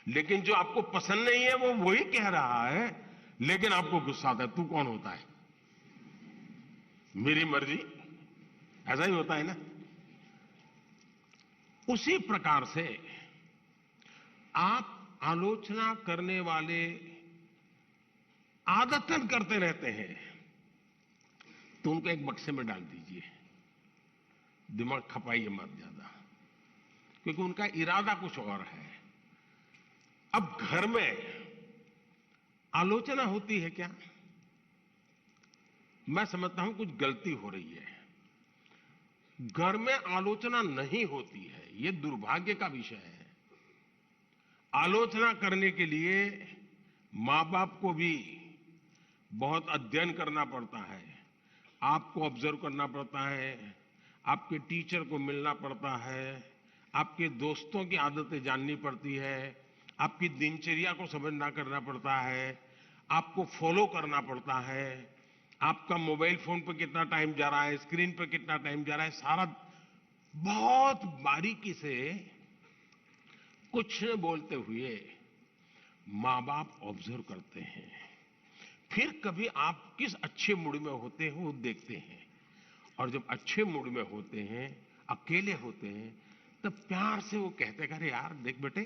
लेकिन जो आपको पसंद नहीं है वो वही कह रहा है, लेकिन आपको गुस्सा आता है। तू कौन होता है, मेरी मर्जी। ऐसा ही होता है ना। उसी प्रकार से आप आलोचना करने वाले आदतन करते रहते हैं, तो उनको एक बक्से में डाल दीजिए, दिमाग खपाइए मत ज्यादा, क्योंकि उनका इरादा कुछ और है। अब घर में आलोचना होती है क्या? मैं समझता हूं कुछ गलती हो रही है। घर में आलोचना नहीं होती है, यह दुर्भाग्य का विषय है। आलोचना करने के लिए मां बाप को भी बहुत अध्ययन करना पड़ता है, आपको ऑब्जर्व करना पड़ता है, आपके टीचर को मिलना पड़ता है, आपके दोस्तों की आदतें जाननी पड़ती है, आपकी दिनचर्या को समझना करना पड़ता है, आपको फॉलो करना पड़ता है, आपका मोबाइल फोन पर कितना टाइम जा रहा है, स्क्रीन पर कितना टाइम जा रहा है, सारा बहुत बारीकी से कुछ न बोलते हुए मां बाप ऑब्जर्व करते हैं। फिर कभी आप किस अच्छे मूड में होते हैं वो देखते हैं, और जब अच्छे मूड में होते हैं, अकेले होते हैं, तब प्यार से वो कहते हैं, अरे यार देख बेटे,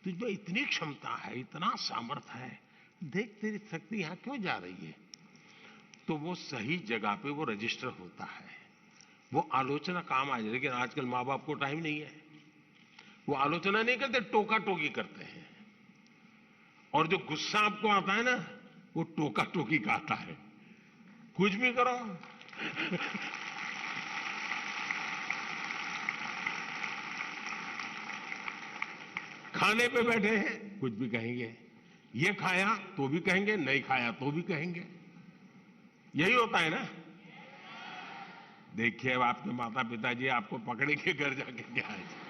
तुझमें इतनी क्षमता है, इतना सामर्थ्य है, देख तेरी शक्ति यहां क्यों जा रही है। तो वो सही जगह पे वो रजिस्टर होता है, वो आलोचना काम आ जाए। लेकिन आजकल मां बाप को टाइम नहीं है, वो आलोचना नहीं करते, टोका टोकी करते हैं। और जो गुस्सा आपको आता है ना, वो टोका टोकी का आता है। कुछ भी करो खाने पे बैठे हैं कुछ भी कहेंगे, ये खाया तो भी कहेंगे, नहीं खाया तो भी कहेंगे। यही होता है ना। देखिए अब आपके माता पिताजी आपको पकड़े के घर जाके क्या है।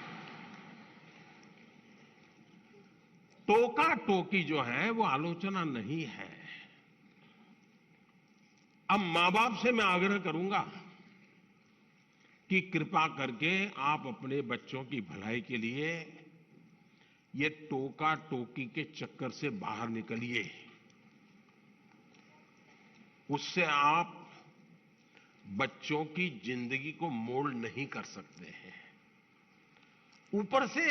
टोका टोकी जो है वो आलोचना नहीं है। अब मां बाप से मैं आग्रह करूंगा कि कृपा करके आप अपने बच्चों की भलाई के लिए ये टोका टोकी के चक्कर से बाहर निकलिए। उससे आप बच्चों की जिंदगी को मोल्ड नहीं कर सकते हैं। ऊपर से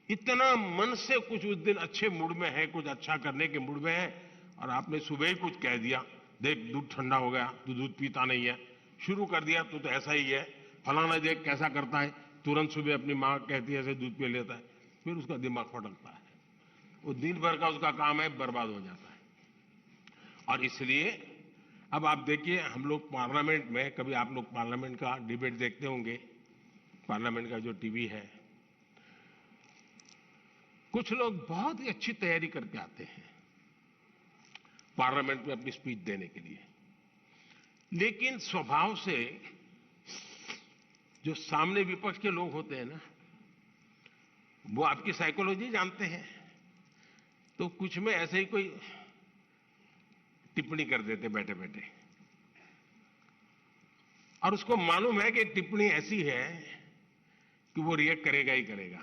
इतना मन से कुछ उस दिन अच्छे मूड में है, कुछ अच्छा करने के मूड में है, और आपने सुबह ही कुछ कह दिया, देख दूध ठंडा हो गया, तू दूध पीता नहीं है, शुरू कर दिया तू तो ऐसा ही है, फलाना देख कैसा करता है, तुरंत सुबह अपनी मां कहती है ऐसे दूध पी लेता है, फिर उसका दिमाग फटकता है, वो दिन भर का उसका काम है, बर्बाद हो जाता है। और इसलिए अब आप देखिए, हम लोग पार्लियामेंट में, कभी आप लोग पार्लियामेंट का डिबेट देखते होंगे, पार्लियामेंट का जो टीवी है, कुछ लोग बहुत ही अच्छी तैयारी करके आते हैं पार्लियामेंट में अपनी स्पीच देने के लिए, लेकिन स्वभाव से जो सामने विपक्ष के लोग होते हैं ना, वो आपकी साइकोलॉजी जानते हैं, तो कुछ में ऐसे ही कोई टिप्पणी कर देते बैठे बैठे, और उसको मालूम है कि टिप्पणी ऐसी है कि वो रिएक्ट करेगा ही करेगा।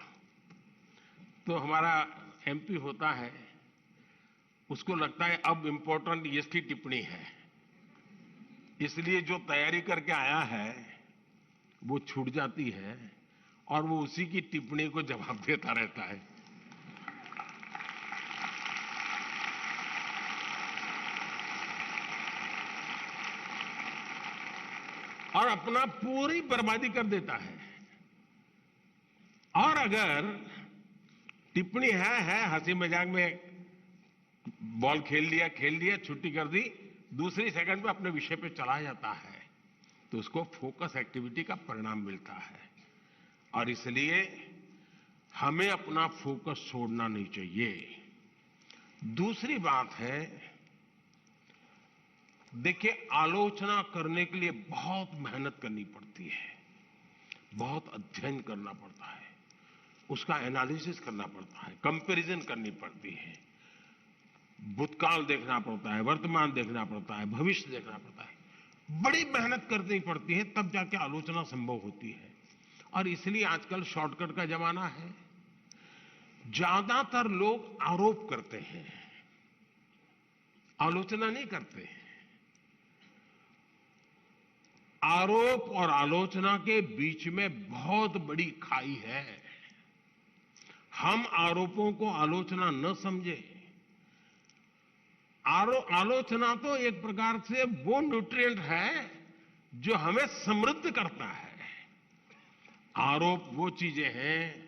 तो हमारा एमपी होता है, उसको लगता है अब इंपॉर्टेंट इसकी टिप्पणी है, इसलिए जो तैयारी करके आया है वो छूट जाती है, और वो उसी की टिप्पणी को जवाब देता रहता है। और अपना पूरी बर्बादी कर देता है। और अगर टिप्पणी है हंसी मजाक में, बॉल खेल लिया, छुट्टी कर दी, दूसरी सेकंड में अपने विषय पे चला जाता है, तो उसको फोकस एक्टिविटी का परिणाम मिलता है। और इसलिए हमें अपना फोकस छोड़ना नहीं चाहिए। दूसरी बात है, देखिए आलोचना करने के लिए बहुत मेहनत करनी पड़ती है, बहुत अध्ययन करना पड़ता है, उसका एनालिसिस करना पड़ता है, कंपैरिजन करनी पड़ती है, भूतकाल देखना पड़ता है, वर्तमान देखना पड़ता है, भविष्य देखना पड़ता है, बड़ी मेहनत करनी पड़ती है, तब जाके आलोचना संभव होती है। और इसलिए आजकल शॉर्टकट का जमाना है। ज्यादातर लोग आरोप करते हैं, आलोचना नहीं करते। आरोप और आलोचना के बीच में बहुत बड़ी खाई है। हम आरोपों को आलोचना न समझे। आलोचना तो एक प्रकार से वो न्यूट्रिएंट है जो हमें समृद्ध करता है। आरोप वो चीजें हैं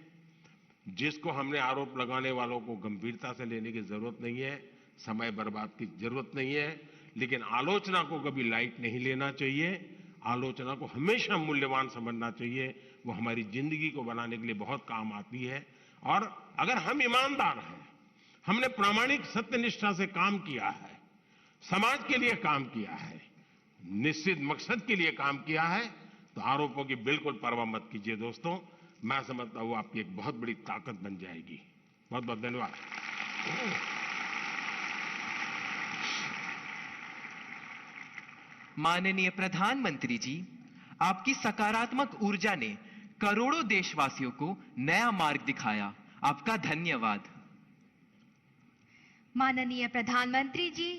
जिसको हमने आरोप लगाने वालों को गंभीरता से लेने की जरूरत नहीं है, समय बर्बाद की जरूरत नहीं है। लेकिन आलोचना को कभी लाइट नहीं लेना चाहिए। आलोचना को हमेशा मूल्यवान समझना चाहिए। वो हमारी जिंदगी को बनाने के लिए बहुत काम आती है। और अगर हम ईमानदार हैं, हमने प्रामाणिक सत्यनिष्ठा से काम किया है, समाज के लिए काम किया है, निश्चित मकसद के लिए काम किया है, तो आरोपों की बिल्कुल परवाह मत कीजिए दोस्तों। मैं समझता हूं आपकी एक बहुत बड़ी ताकत बन जाएगी। बहुत बहुत धन्यवाद। माननीय प्रधानमंत्री जी, आपकी सकारात्मक ऊर्जा ने करोड़ों देशवासियों को नया मार्ग दिखाया। आपका धन्यवाद। माननीय प्रधानमंत्री जी,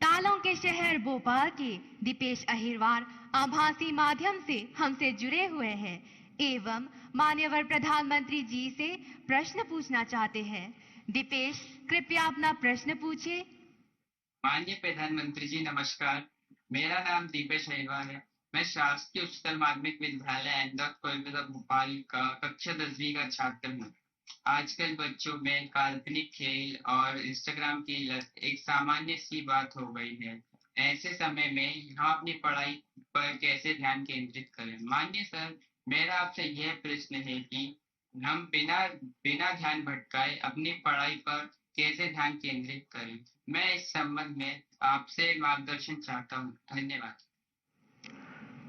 तालों के शहर भोपाल के दीपेश अहिरवार आभासी माध्यम से हमसे जुड़े हुए हैं एवं माननीय प्रधानमंत्री जी से प्रश्न पूछना चाहते हैं। दीपेश, कृपया अपना प्रश्न पूछिए। माननीय प्रधानमंत्री जी नमस्कार। मेरा नाम दीपेश अहिरवार है। मैं शासकीय उच्चतर माध्यमिक विद्यालय इंदौर कोलकाता भोपाल का कक्षा 10वीं का छात्र हूँ। आजकल बच्चों में काल्पनिक खेल और इंस्टाग्राम की लत एक सामान्य सी बात हो गई है। ऐसे समय में हम अपनी पढ़ाई पर कैसे ध्यान केंद्रित करें? माननीय सर, मेरा आपसे यह प्रश्न है कि हम बिना ध्यान भटकाए अपनी पढ़ाई पर कैसे ध्यान केंद्रित करें? मैं इस संबंध में आपसे मार्गदर्शन चाहता हूँ। धन्यवाद।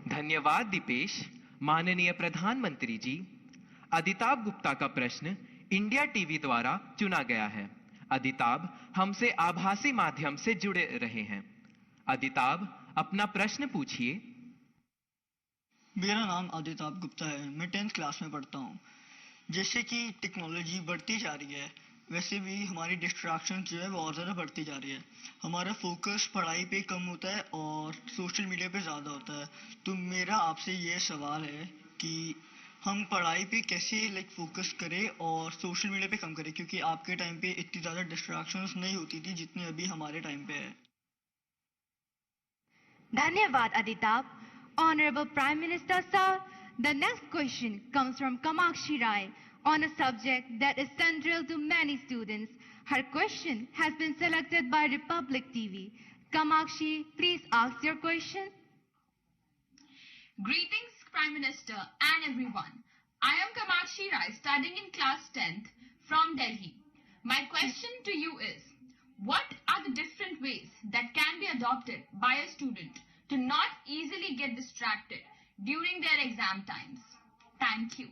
धन्यवाद दीपेश। माननीय प्रधानमंत्री जी, अदिताभ गुप्ता का प्रश्न इंडिया टीवी द्वारा चुना गया है। अदिताभ हमसे आभासी माध्यम से जुड़े रहे हैं। अदिताभ, अपना प्रश्न पूछिए। मेरा नाम अदिताभ गुप्ता है। मैं 10th क्लास में पढ़ता हूँ। जैसे कि टेक्नोलॉजी बढ़ती जा रही है, वैसे भी हमारी डिस्ट्रैक्शन जो है वो और ज़्यादा बढ़ती जा रही है। हमारा फोकस पढ़ाई पे कम होता है और सोशल मीडिया पे ज़्यादा होता है। तो मेरा आपसे ये सवाल है कि हम पढ़ाई पे कैसे फोकस करें और सोशल मीडिया पे कम करें, क्योंकि आपके टाइम पे इतनी ज़्यादा डिस्ट्रैक्शंस नहीं होती थी जितनी अभी हमारे टाइम पे है। धन्यवाद अदिताभ। Honorable Prime Minister Sir, the next question comes from Kamakshi Rai on a subject that is central to many students. Her question has been selected by Republic TV. Kamakshi, please ask your question. Greetings, Prime Minister and everyone. I am Kamakshi Rai, studying in class 10th from Delhi. My question to you is, what are the different ways that can be adopted by a student to not easily get distracted during their exam times? Thank you.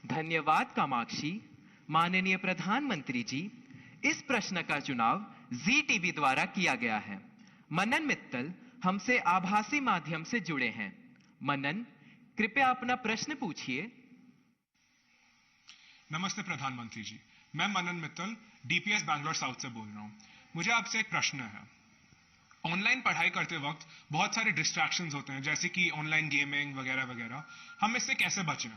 धन्यवाद कामाक्षी। माननीय प्रधानमंत्री जी, इस प्रश्न का चुनाव जी TV द्वारा किया गया है। मनन मित्तल हमसे आभासी माध्यम से जुड़े हैं। मनन, कृपया अपना प्रश्न पूछिए। नमस्ते प्रधानमंत्री जी, मैं मनन मित्तल डीपीएस बैंगलोर साउथ से बोल रहा हूँ। मुझे आपसे एक प्रश्न है। ऑनलाइन पढ़ाई करते वक्त बहुत सारे डिस्ट्रैक्शंस होते हैं, जैसे कि ऑनलाइन गेमिंग वगैरह वगैरह। हम इससे कैसे बचें?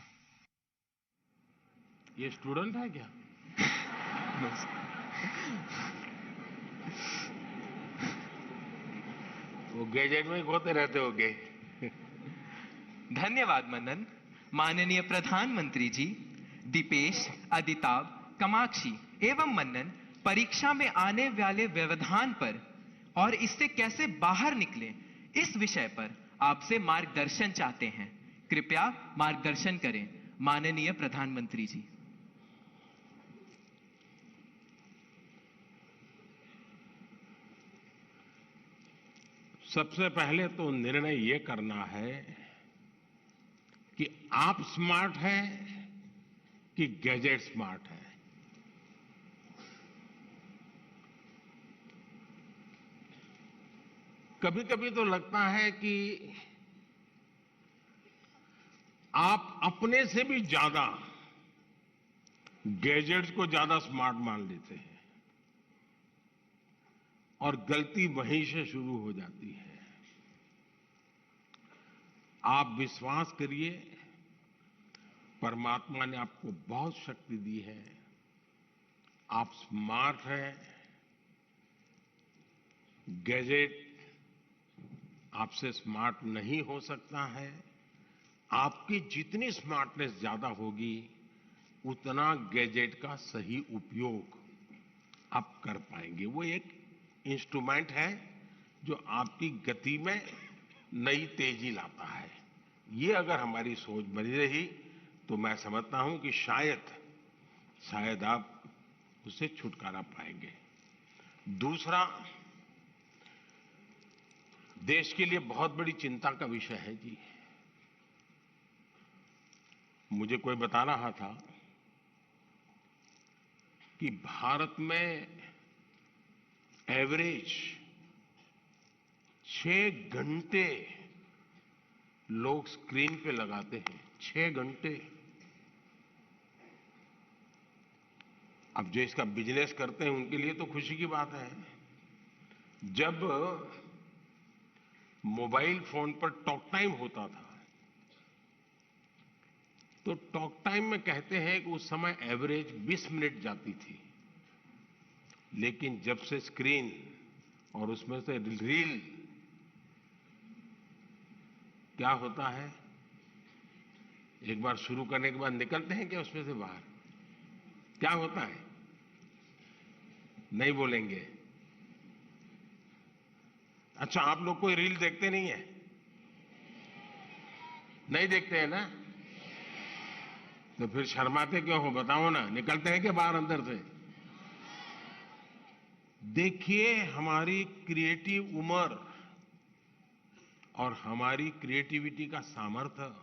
ये स्टूडेंट है क्या? वो गैजेट में खोते रहते होगे। धन्यवाद मनन। माननीय प्रधानमंत्री जी, दीपेश, अदिताभ, कामाक्षी एवं मनन परीक्षा में आने वाले व्यवधान पर और इससे कैसे बाहर निकले, इस विषय पर आपसे मार्गदर्शन चाहते हैं। कृपया मार्गदर्शन करें माननीय प्रधानमंत्री जी। सबसे पहले तो निर्णय ये करना है कि आप स्मार्ट हैं कि गैजेट स्मार्ट है। कभी कभी तो लगता है कि आप अपने से भी ज्यादा गैजेट्स को ज्यादा स्मार्ट मान लेते हैं और गलती वहीं से शुरू हो जाती है। आप विश्वास करिए, परमात्मा ने आपको बहुत शक्ति दी है, आप स्मार्ट हैं। गैजेट आपसे स्मार्ट नहीं हो सकता है। आपकी जितनी स्मार्टनेस ज्यादा होगी, उतना गैजेट का सही उपयोग आप कर पाएंगे। वो एक इंस्ट्रूमेंट है जो आपकी गति में नई तेजी लाता है। ये अगर हमारी सोच बनी रही तो मैं समझता हूं कि शायद आप उससे छुटकारा पाएंगे। दूसरा, देश के लिए बहुत बड़ी चिंता का विषय है जी। मुझे कोई बता रहा था कि भारत में एवरेज 6 घंटे लोग स्क्रीन पे लगाते हैं। 6 घंटे। अब जो इसका बिजनेस करते हैं उनके लिए तो खुशी की बात है। जब मोबाइल फोन पर टॉक टाइम होता था तो टॉक टाइम में कहते हैं कि उस समय एवरेज 20 मिनट जाती थी। लेकिन जब से स्क्रीन और उसमें से रील, क्या होता है, एक बार शुरू करने के बाद निकलते हैं क्या उसमें से बाहर? क्या होता है? नहीं बोलेंगे। अच्छा, आप लोग कोई रील देखते नहीं है? नहीं देखते हैं ना? तो फिर शर्माते क्यों हो? बताओ ना, निकलते हैं क्या बाहर अंदर से? देखिए, हमारी क्रिएटिव उम्र और हमारी क्रिएटिविटी का सामर्थ्य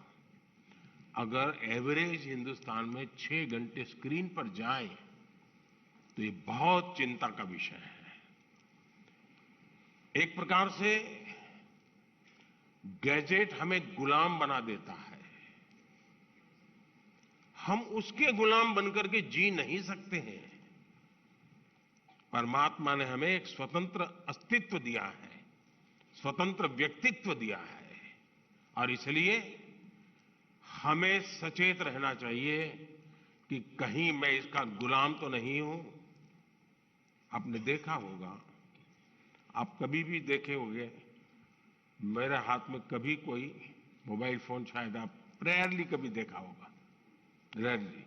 अगर एवरेज हिंदुस्तान में 6 घंटे स्क्रीन पर जाए तो ये बहुत चिंता का विषय है। एक प्रकार से गैजेट हमें गुलाम बना देता है। हम उसके गुलाम बनकर के जी नहीं सकते हैं। परमात्मा ने हमें एक स्वतंत्र अस्तित्व दिया है, स्वतंत्र व्यक्तित्व दिया है, और इसलिए हमें सचेत रहना चाहिए कि कहीं मैं इसका गुलाम तो नहीं हूं। आपने देखा होगा, आप कभी भी देखे होंगे, मेरे हाथ में कभी कोई मोबाइल फोन शायद आप रेयरली कभी देखा होगा, रेयरली।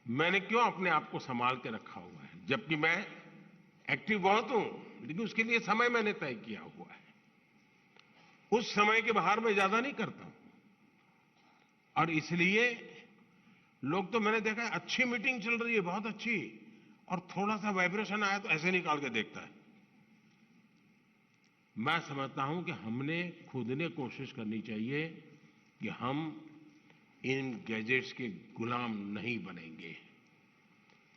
मैंने क्यों अपने आप को संभाल के रखा हुआ है? जबकि मैं एक्टिव बहुत हूं, लेकिन उसके लिए समय मैंने तय किया हुआ है। उस समय के बाहर मैं ज्यादा नहीं करता हूं। और इसलिए लोग, तो मैंने देखा है, अच्छी मीटिंग चल रही है, बहुत अच्छी, और थोड़ा सा वाइब्रेशन आया तो ऐसे निकाल के देखता है। मैं समझता हूं कि हमने खुद ने कोशिश करनी चाहिए कि हम इन गैजेट्स के गुलाम नहीं बनेंगे।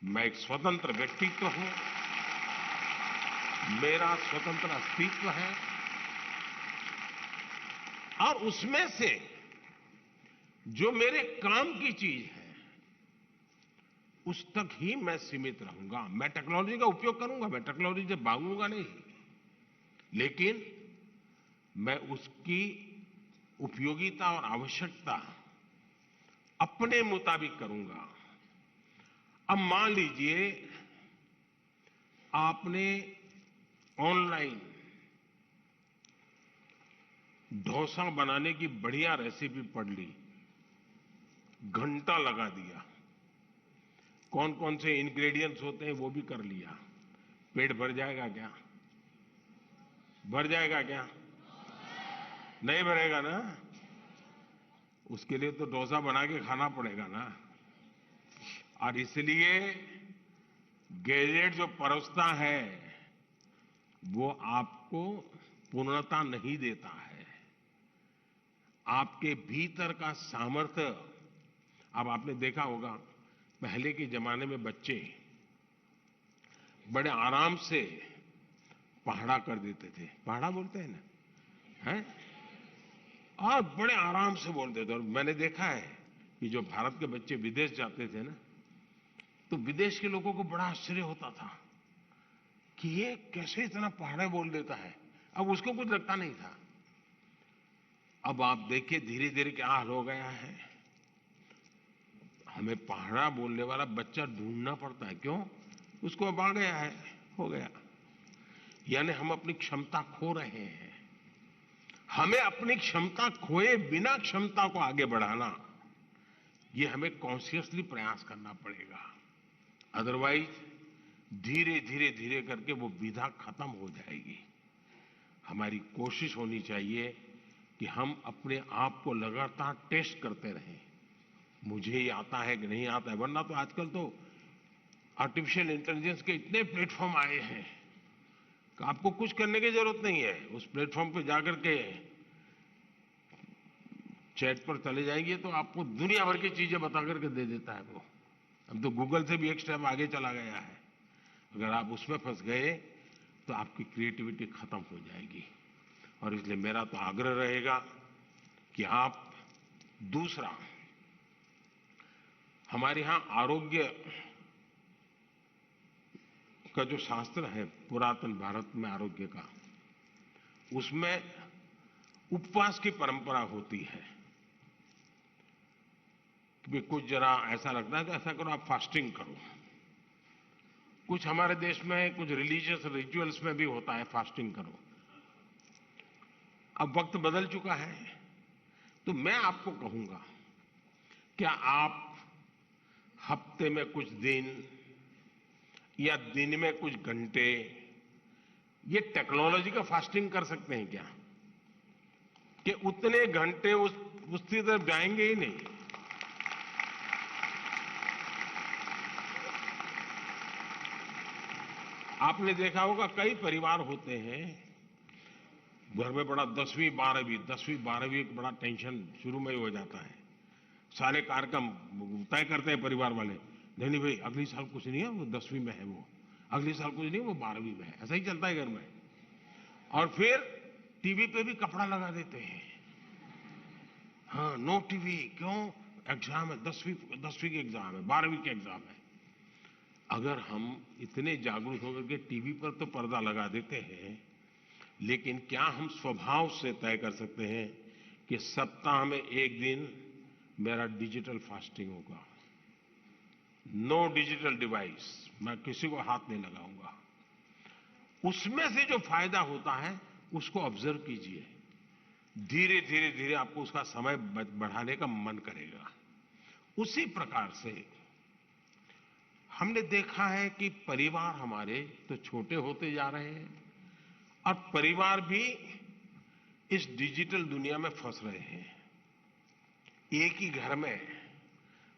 मैं एक स्वतंत्र व्यक्तित्व हूं, मेरा स्वतंत्र अस्तित्व है, और उसमें से जो मेरे काम की चीज है उस तक ही मैं सीमित रहूंगा। मैं टेक्नोलॉजी का उपयोग करूंगा, मैं टेक्नोलॉजी से भागूंगा नहीं, लेकिन मैं उसकी उपयोगिता और आवश्यकता अपने मुताबिक करूंगा। अब मान लीजिए आपने ऑनलाइन डोसा बनाने की बढ़िया रेसिपी पढ़ ली, घंटा लगा दिया, कौन कौन से इंग्रेडिएंट्स होते हैं वो भी कर लिया, पेट भर जाएगा क्या? भर जाएगा क्या? नहीं भरेगा ना? उसके लिए तो डोसा बना के खाना पड़ेगा ना। और इसलिए गैजेट जो परोसता है वो आपको पूर्णता नहीं देता है। आपके भीतर का सामर्थ्य, अब आपने देखा होगा, पहले के जमाने में बच्चे बड़े आराम से पहाड़ा कर देते थे। पहाड़ा बोलते हैं ना, हैं? और बड़े आराम से बोलते थे। और मैंने देखा है कि जो भारत के बच्चे विदेश जाते थे ना, तो विदेश के लोगों को बड़ा आश्चर्य होता था कि ये कैसे इतना पहाड़ा बोल देता है। अब उसको कुछ लगता नहीं था। अब आप देखिए धीरे धीरे क्या हाल हो गया है। हमें पहाड़ा बोलने वाला बच्चा ढूंढना पड़ता है। क्यों? उसको अब आ गया है, हो गया। यानी हम अपनी क्षमता खो रहे हैं। हमें अपनी क्षमता खोए बिना क्षमता को आगे बढ़ाना, ये हमें कॉन्शियसली प्रयास करना पड़ेगा। अदरवाइज धीरे धीरे धीरे करके वो विधा खत्म हो जाएगी। हमारी कोशिश होनी चाहिए कि हम अपने आप को लगातार टेस्ट करते रहें। मुझे ये आता है कि नहीं आता है, वरना तो आजकल तो आर्टिफिशियल इंटेलिजेंस के इतने प्लेटफॉर्म आए हैं कि आपको कुछ करने की जरूरत नहीं है। उस प्लेटफॉर्म पे जाकर के चैट पर चले जाएंगे तो आपको दुनिया भर की चीजें बता करके दे देता है वो। अब तो गूगल से भी एक स्टेप आगे चला गया है। अगर आप उसमें फंस गए तो आपकी क्रिएटिविटी खत्म हो जाएगी। और इसलिए मेरा तो आग्रह रहेगा कि आप दूसरा, हमारे यहां आरोग्य का जो शास्त्र है पुरातन भारत में आरोग्य का, उसमें उपवास की परंपरा होती है कि कुछ जरा ऐसा लगता है तो ऐसा करो, आप फास्टिंग करो। कुछ हमारे देश में कुछ रिलीजियस रिचुअल्स में भी होता है फास्टिंग करो। अब वक्त बदल चुका है, तो मैं आपको कहूंगा क्या आप हफ्ते में कुछ दिन या दिन में कुछ घंटे ये टेक्नोलॉजी का फास्टिंग कर सकते हैं क्या? कि उतने घंटे उसकी तरफ जाएंगे ही नहीं। आपने देखा होगा कई परिवार होते हैं घर में बड़ा 10वीं 12वीं एक बड़ा टेंशन शुरू में ही हो जाता है। सारे कार्यक्रम तय करते हैं परिवार वाले, नहीं भाई अगली साल कुछ नहीं है, वो 10वीं में है, वो अगली साल कुछ नहीं, वो 12वीं में है। ऐसा ही चलता है घर में। और फिर टीवी पे भी कपड़ा लगा देते हैं, हाँ नो टीवी। क्यों? एग्जाम है, 10वीं की एग्जाम है, 12वीं की एग्जाम है। अगर हम इतने जागरूक होकर के टीवी पर तो पर्दा लगा देते हैं, लेकिन क्या हम स्वभाव से तय कर सकते हैं कि सप्ताह में एक दिन मेरा डिजिटल फास्टिंग होगा, नो डिजिटल डिवाइस, मैं किसी को हाथ नहीं लगाऊंगा। उसमें से जो फायदा होता है उसको ऑब्जर्व कीजिए। धीरे धीरे धीरे आपको उसका समय बढ़ाने का मन करेगा। उसी प्रकार से हमने देखा है कि परिवार हमारे तो छोटे होते जा रहे हैं और परिवार भी इस डिजिटल दुनिया में फंस रहे हैं। एक ही घर में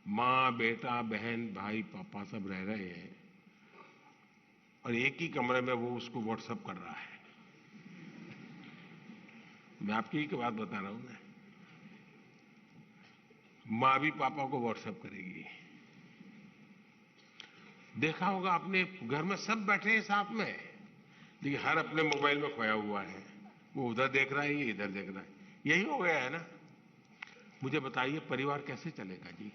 माँ बेटा बहन भाई पापा सब रह रहे हैं और एक ही कमरे में वो उसको व्हाट्सएप कर रहा है। मैं आपकी ही बात बता रहा हूं ना। माँ भी पापा को व्हाट्सएप करेगी। देखा होगा आपने, घर में सब बैठे हैं साथ में, लेकिन हर अपने मोबाइल में खोया हुआ है। वो उधर देख रहा है, ये इधर देख रहा है। यही हो गया है ना। मुझे बताइए परिवार कैसे चलेगा जी?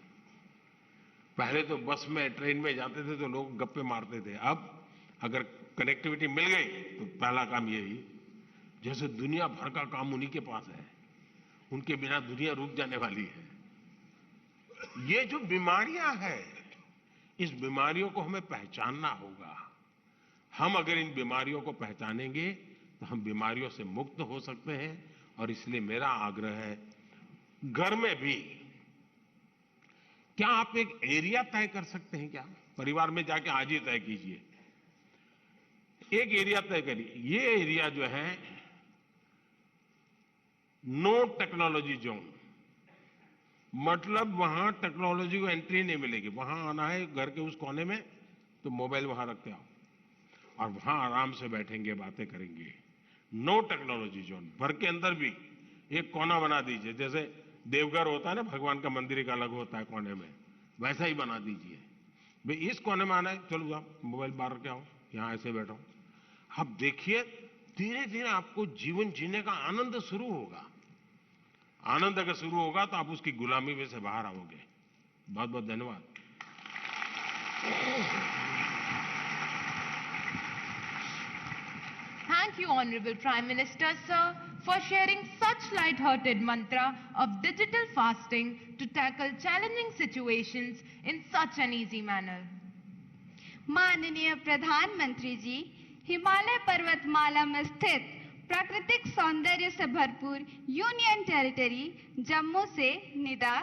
पहले तो बस में ट्रेन में जाते थे तो लोग गप्पे मारते थे। अब अगर कनेक्टिविटी मिल गई तो पहला काम यही, जैसे दुनिया भर का काम उन्हीं के पास है, उनके बिना दुनिया रुक जाने वाली है। ये जो बीमारियां हैं, इस बीमारियों को हमें पहचानना होगा। हम अगर इन बीमारियों को पहचानेंगे तो हम बीमारियों से मुक्त हो सकते हैं। और इसलिए मेरा आग्रह है, घर में भी क्या आप एक एरिया तय कर सकते हैं? क्या परिवार में जाके आज ही तय कीजिए, एक एरिया तय करिए। ये एरिया जो है नो टेक्नोलॉजी जोन, मतलब वहां टेक्नोलॉजी को एंट्री नहीं मिलेगी। वहां आना है घर के उस कोने में तो मोबाइल वहां रखते आओ और वहां आराम से बैठेंगे, बातें करेंगे। No technology zone. घर के अंदर भी एक कोना बना दीजिए, जैसे देवघर होता है ना, भगवान का मंदिर एक अलग होता है कोने में, वैसा ही बना दीजिए। भाई इस कोने में आना है, चलो आप मोबाइल बाहर रख के आओ, यहां ऐसे बैठो। आप देखिए धीरे धीरे आपको जीवन जीने का आनंद शुरू होगा। आनंद अगर शुरू होगा तो आप उसकी गुलामी में से बाहर आओगे। बहुत बहुत धन्यवाद। Thank you, Honorable Prime Minister, sir, for sharing such light-hearted mantra of digital fasting to tackle challenging situations in such an easy manner. माननीय प्रधानमंत्री जी, हिमालय पर्वतमाला में स्थित प्राकृतिक सौंदर्य से भरपूर यूनियन टेरिटरी जम्मू से निदा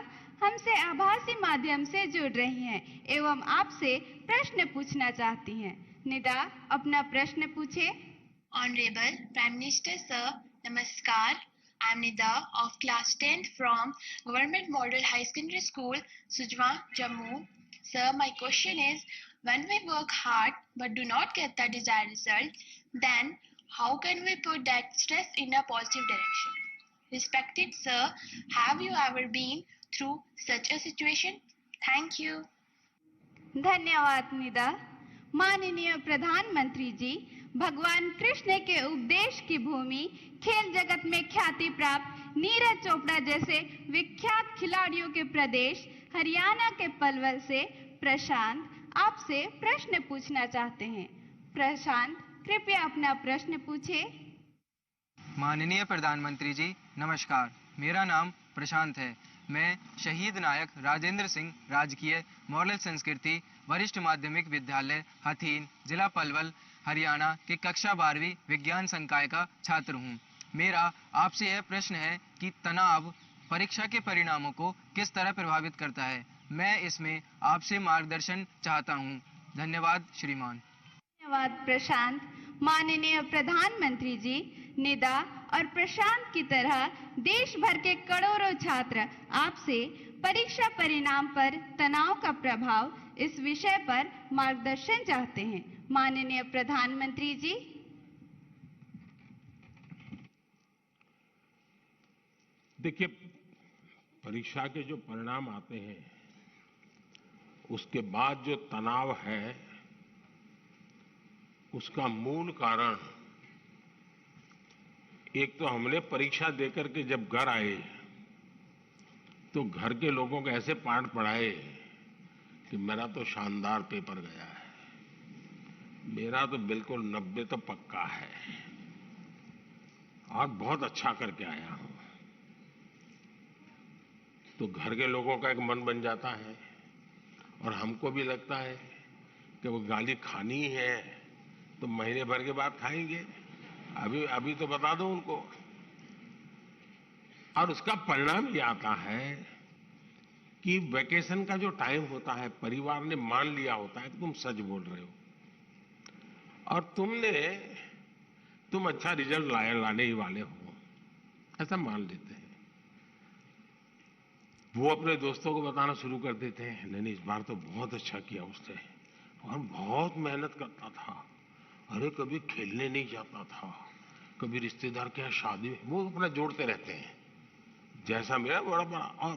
हमसे आभासी माध्यम से जुड़ रही हैं एवं आपसे प्रश्न पूछना चाहती हैं। निदा, अपना प्रश्न पूछे। Honorable Prime Minister Sir, Namaskar. I am Nida of class 10th from Government Model High Secondary School, Sujwa, Jammu. Sir, my question is, when we work hard but do not get the desired result, then how can we put that stress in a positive direction? Respected Sir, have you ever been through such a situation? Thank you. धन्यवाद निदा। माननीय प्रधानमंत्री जी, भगवान कृष्ण के उपदेश की भूमि खेल जगत में ख्याति प्राप्त नीरज चोपड़ा जैसे विख्यात खिलाड़ियों के प्रदेश हरियाणा के पलवल से प्रशांत आपसे प्रश्न पूछना चाहते हैं। प्रशांत, कृपया अपना प्रश्न पूछे। माननीय प्रधानमंत्री जी, नमस्कार। मेरा नाम प्रशांत है। मैं शहीद नायक राजेंद्र सिंह राजकीय मॉडल संस्कृति वरिष्ठ माध्यमिक विद्यालय हथीन, जिला पलवल, हरियाणा के कक्षा 12वीं विज्ञान संकाय का छात्र हूं। मेरा आपसे यह प्रश्न है कि तनाव परीक्षा के परिणामों को किस तरह प्रभावित करता है। मैं इसमें आपसे मार्गदर्शन चाहता हूं। धन्यवाद श्रीमान। धन्यवाद प्रशांत। माननीय प्रधानमंत्री जी, निदा और प्रशांत की तरह देश भर के करोड़ों छात्र आपसे परीक्षा परिणाम पर तनाव का प्रभाव इस विषय पर मार्गदर्शन चाहते हैं। माननीय प्रधानमंत्री जी। देखिए, परीक्षा के जो परिणाम आते हैं उसके बाद जो तनाव है उसका मूल कारण एक तो हमने परीक्षा देकर के जब घर आए तो घर के लोगों को ऐसे पाठ पढ़ाए कि मेरा तो शानदार पेपर गया है, मेरा तो बिल्कुल 90 तो पक्का है और बहुत अच्छा करके आया हूं। तो घर के लोगों का एक मन बन जाता है और हमको भी लगता है कि वो गाली खानी है तो महीने भर के बाद खाएंगे, अभी तो बता दो उनको। और उसका परिणाम ये आता है कि वैकेशन का जो टाइम होता है परिवार ने मान लिया होता है कि तुम सच बोल रहे हो और तुम अच्छा रिजल्ट लाने ही वाले हो, ऐसा मान लेते हैं। वो अपने दोस्तों को बताना शुरू कर देते हैं, नहीं इस बार तो बहुत अच्छा किया उसने और बहुत मेहनत करता था, अरे कभी खेलने नहीं जाता था, कभी रिश्तेदार के यहाँ शादी, वो अपना जोड़ते रहते हैं। जैसा मेरा बड़ा और